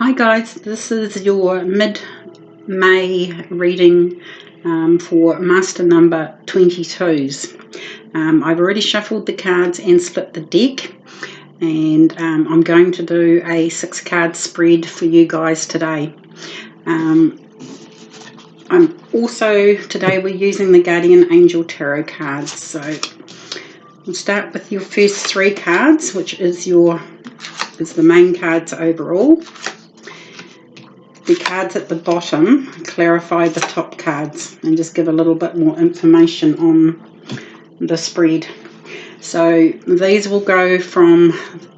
Hi guys, this is your mid-May reading for master number 22s. I've already shuffled the cards and split the deck, and I'm going to do a 6-card spread for you guys today. Today we're using the Guardian Angel Tarot cards. So we'll start with your first 3 cards, which is the main cards overall. The cards at the bottom clarify the top cards and just give a little bit more information on the spread. So these will go from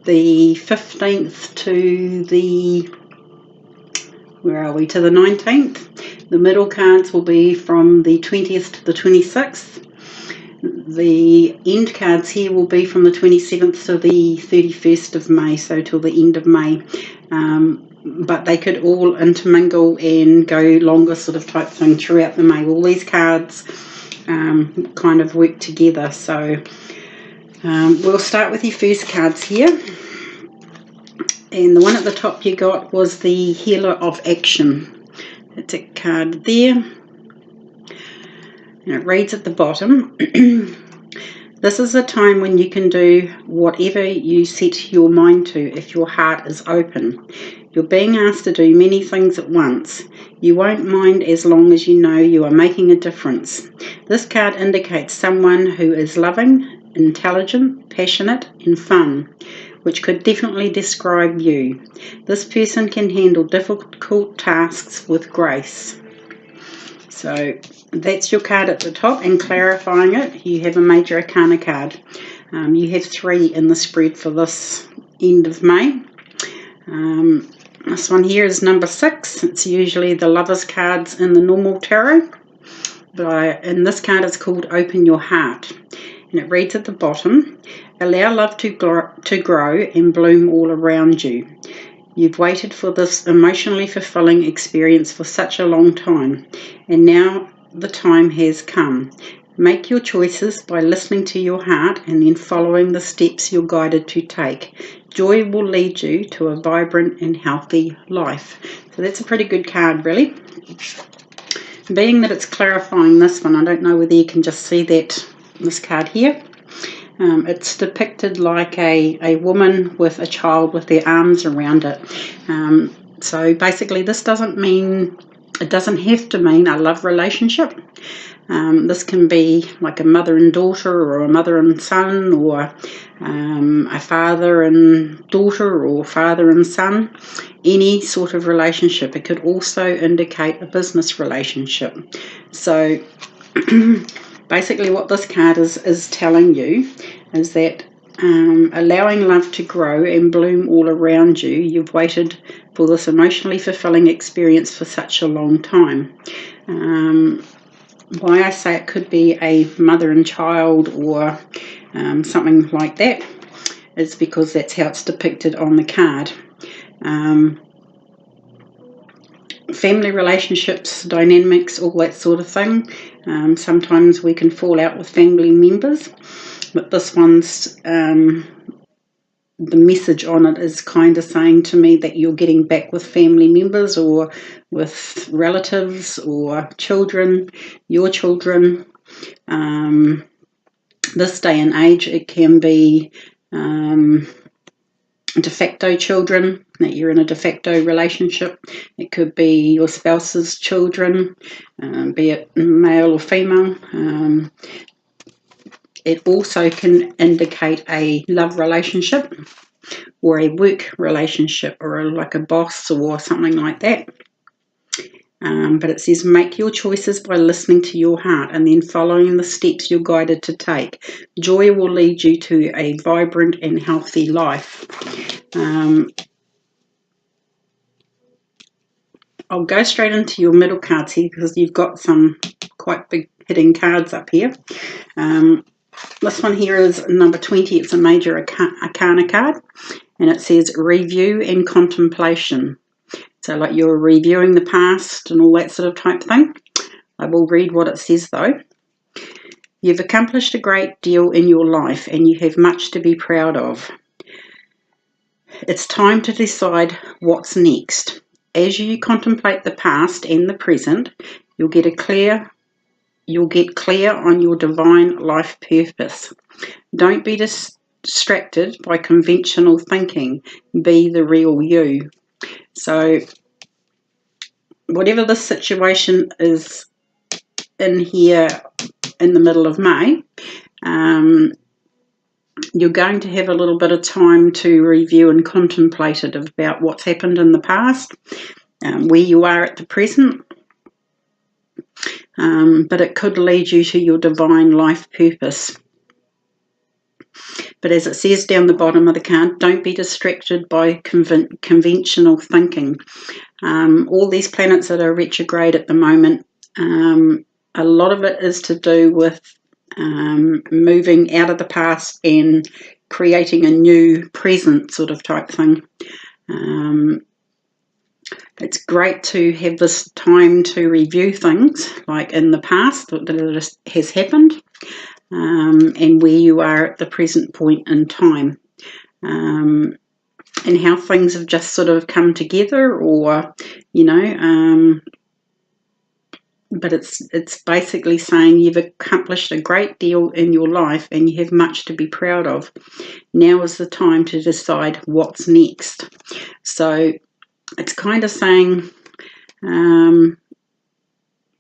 the 15th to the, to the 19th. The middle cards will be from the 20th to the 26th. The end cards here will be from the 27th to the 31st of May, so till the end of May. But they could all intermingle and go longer sort of type thing throughout the May. All these cards kind of work together. So we'll start with your first cards here. And the one at the top you got was the Healer of Action. That's a card there. And it reads at the bottom, this is a time when you can do whatever you set your mind to if your heart is open. You're being asked to do many things at once. You won't mind as long as you know you are making a difference. This card indicates someone who is loving, intelligent, passionate and fun, which could definitely describe you. This person can handle difficult tasks with grace. So that's your card at the top, and clarifying it, you have a Major Arcana card. You have 3 in the spread for this end of May. This one here is number 6. It's usually the Lovers cards in the normal tarot, but in this card it's called Open Your Heart, and it reads at the bottom, allow love to grow and bloom all around you. You've waited for this emotionally fulfilling experience for such a long time, and now the time has come. Make your choices by listening to your heart and then following the steps you're guided to take. Joy will lead you to a vibrant and healthy life. So that's a pretty good card, really. Being that it's clarifying this one, I don't know whether you can just see that, this card here. It's depicted like a woman with a child with their arms around it. So basically this doesn't have to mean a love relationship. This can be like a mother and daughter, or a mother and son, or a father and daughter, or father and son. Any sort of relationship. It could also indicate a business relationship. So basically what this card is telling you is that allowing love to grow and bloom all around you, you've waited for this emotionally fulfilling experience for such a long time. Why I say it could be a mother and child, or something like that, is because that's how it's depicted on the card. Family relationships, dynamics, all that sort of thing. Sometimes we can fall out with family members, but this one's the message on it is kind of saying to me that you're getting back with family members, or with relatives, or children, your children. This day and age it can be de facto children, that you're in a de facto relationship. It could be your spouse's children, be it male or female. It also can indicate a love relationship, or a work relationship, or like a boss or something like that. But it says make your choices by listening to your heart and then following the steps you're guided to take. Joy will lead you to a vibrant and healthy life. I'll go straight into your middle cards here, because you've got some quite big hitting cards up here. This one here is number 20. It's a Major Arcana card, and it says review and contemplation. So like you're reviewing the past and all that sort of type thing. I will read what it says though. You've accomplished a great deal in your life and you have much to be proud of. It's time to decide what's next. As you contemplate the past and the present, you'll get clear on your divine life purpose. Don't be distracted by conventional thinking. Be the real you. So whatever the situation is in here in the middle of May, you're going to have a little bit of time to review and contemplate it about what's happened in the past, where you are at the present, but it could lead you to your divine life purpose. But as it says down the bottom of the card, don't be distracted by conventional thinking. All these planets that are retrograde at the moment, a lot of it is to do with moving out of the past and creating a new present sort of type thing. It's great to have this time to review things like in the past that has happened, and where you are at the present point in time, and how things have just sort of come together, or but it's basically saying you've accomplished a great deal in your life and you have much to be proud of. Now is the time to decide what's next. So it's kind of saying,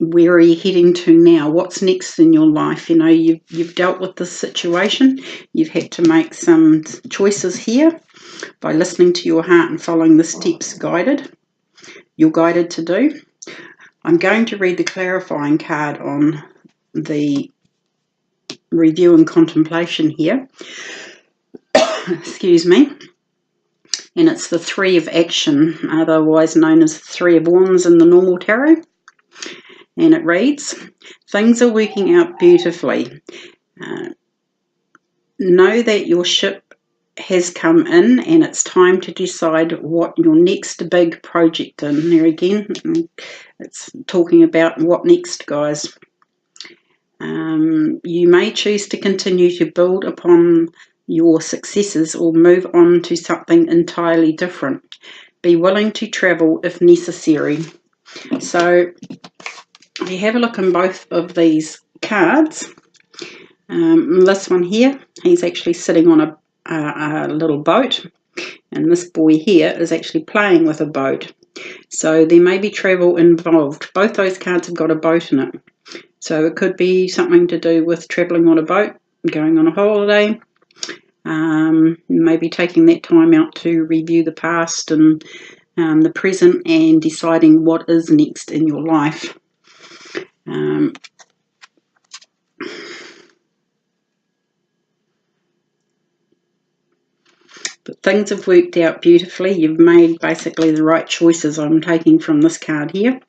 where are you heading to now? What's next in your life? You've dealt with this situation. You've had to make some choices here by listening to your heart and following the steps you're guided to do. I'm going to read the clarifying card on the review and contemplation here. Excuse me. And it's the Three of Action, otherwise known as the Three of Wands in the normal tarot. And it reads, things are working out beautifully. Know that your ship has come in and it's time to decide what your next big project is. There again, it's talking about what next, guys. You may choose to continue to build upon your successes or move on to something entirely different. Be willing to travel if necessary. So if you have a look in both of these cards, this one here, he's actually sitting on a little boat, and this boy here is actually playing with a boat. So there may be travel involved. Both those cards have got a boat in it. So it could be something to do with travelling on a boat, going on a holiday, maybe taking that time out to review the past and the present and deciding what is next in your life. But things have worked out beautifully. You've made basically the right choices, I'm taking from this card here.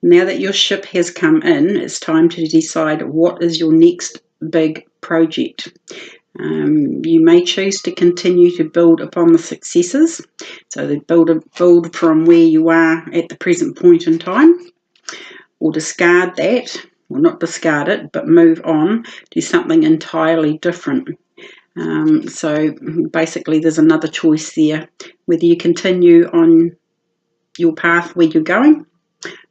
Now that your ship has come in, it's time to decide what is your next big project. You may choose to continue to build upon the successes. So they build from where you are at the present point in time, or discard that, or not discard it, but move on to something entirely different. So basically there's another choice there, whether you continue on your path where you're going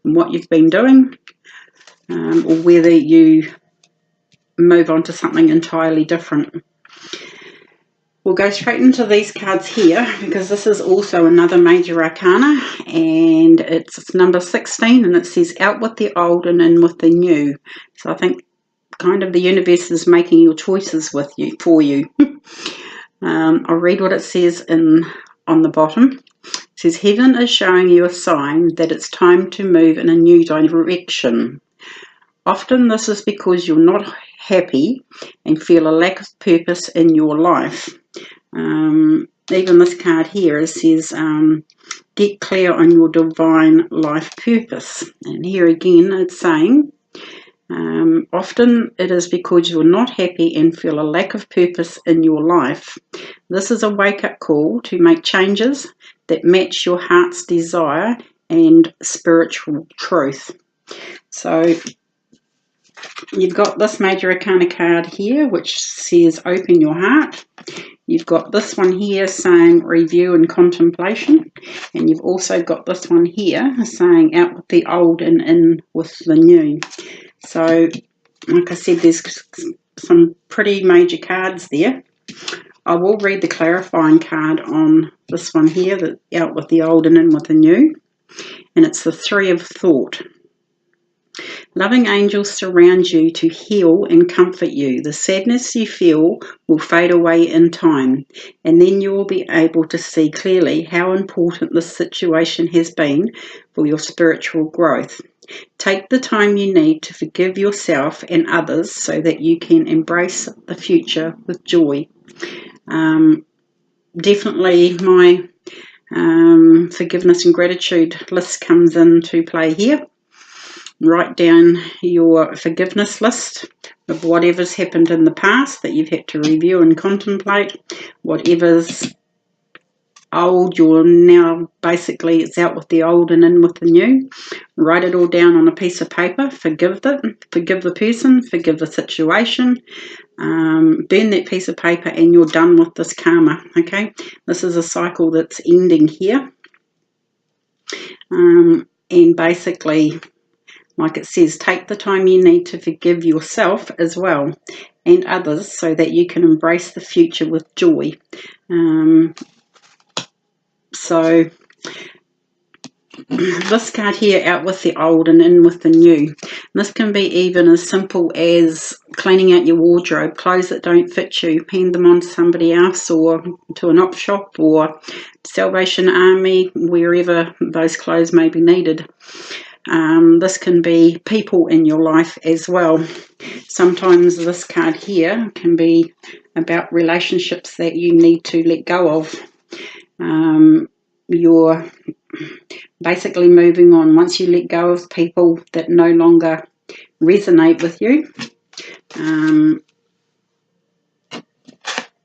and what you've been doing, or whether you move on to something entirely different. We'll go straight into these cards here, because this is also another major arcana, and it's number 16, and it says out with the old and in with the new. So I think kind of the universe is making your choices for you. I'll read what it says on the bottom. It says, heaven is showing you a sign that it's time to move in a new direction. Often this is because you're not happy and feel a lack of purpose in your life. Even this card here, it says, get clear on your divine life purpose. And here again it's saying, often it is because you're not happy and feel a lack of purpose in your life. This is a wake-up call to make changes that match your heart's desire and spiritual truth. So You've got this Major Arcana card here, which says open your heart. You've got this one here saying review and contemplation. And you've also got this one here saying out with the old and in with the new. So, like I said, there's some pretty major cards there. I will read the clarifying card on this one here, that out with the old and in with the new. And it's the Three of Thought. Loving angels surround you to heal and comfort you. The sadness you feel will fade away in time, and then you will be able to see clearly how important this situation has been for your spiritual growth. Take the time you need to forgive yourself and others so that you can embrace the future with joy. Definitely my forgiveness and gratitude list comes into play here. Write down your forgiveness list of whatever's happened in the past that you've had to review and contemplate. Whatever's old, you're now basically, it's out with the old and in with the new. Write it all down on a piece of paper. Forgive the person, forgive the situation. Burn that piece of paper and you're done with this karma. Okay, this is a cycle that's ending here. And basically, like it says, take the time you need to forgive yourself as well and others so that you can embrace the future with joy. So this card here, out with the old and in with the new. And this can be even as simple as cleaning out your wardrobe, clothes that don't fit you, hand them on to somebody else or to an op shop or Salvation Army, wherever those clothes may be needed. This can be people in your life as well. Sometimes this card here can be about relationships that you need to let go of. You're basically moving on. Once you let go of people that no longer resonate with you,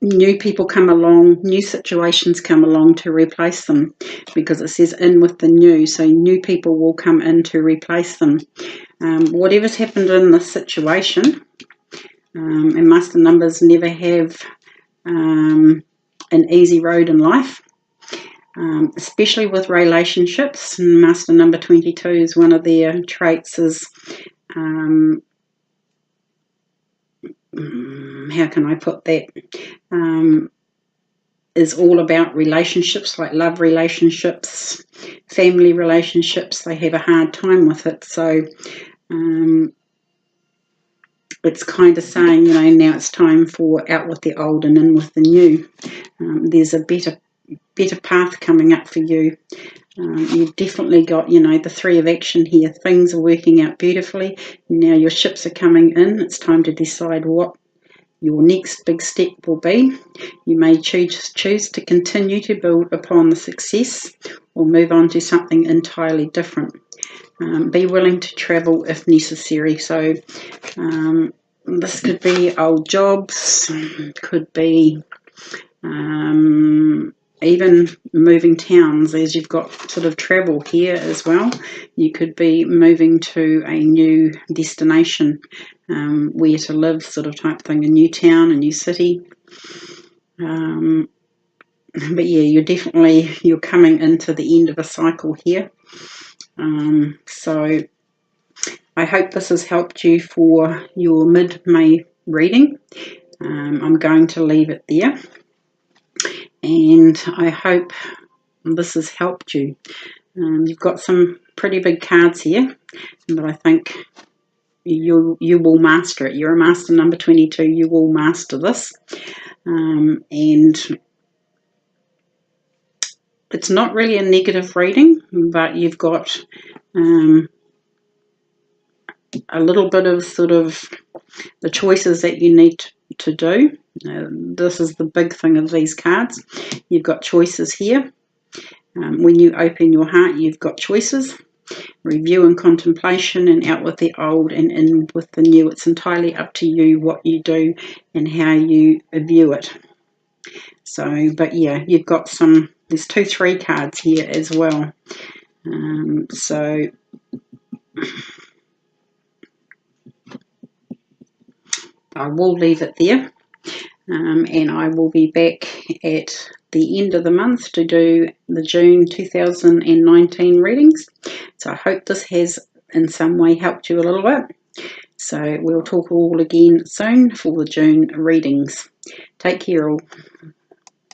new people come along, new situations come along to replace them, because it says in with the new, so new people will come in to replace them. Whatever's happened in this situation, and master numbers never have an easy road in life, especially with relationships. Master number 22 is one of their traits is how can I put that, is all about relationships, like love relationships, family relationships. They have a hard time with it. So it's kind of saying, you know, now it's time for out with the old and in with the new. There's a better path coming up for you. You've definitely got, you know, the Three of Action here. Things are working out beautifully. Now your ships are coming in. It's time to decide what your next big step will be. You may choose to continue to build upon the success or move on to something entirely different. Be willing to travel if necessary. So this could be old jobs, could be even moving towns, as you've got sort of travel here as well. You could be moving to a new destination, where to live, sort of type thing, a new town, a new city. But yeah, you're coming into the end of a cycle here. So I hope this has helped you for your mid-May reading. I'm going to leave it there. And I hope this has helped you. You've got some pretty big cards here, but I think you will master it. You're a master number 22. You will master this. And it's not really a negative reading, but you've got a little bit of sort of the choices that you need to do. This is the big thing of these cards. You've got choices here. When you open your heart, you've got choices. Review and contemplation, and out with the old and in with the new. It's entirely up to you what you do and how you view it. So, but yeah, you've got there's 2 3 cards here as well. So I will leave it there, and I will be back at the end of the month to do the June 2019 readings. So I hope this has in some way helped you a little bit. So we'll talk all again soon for the June readings. Take care all.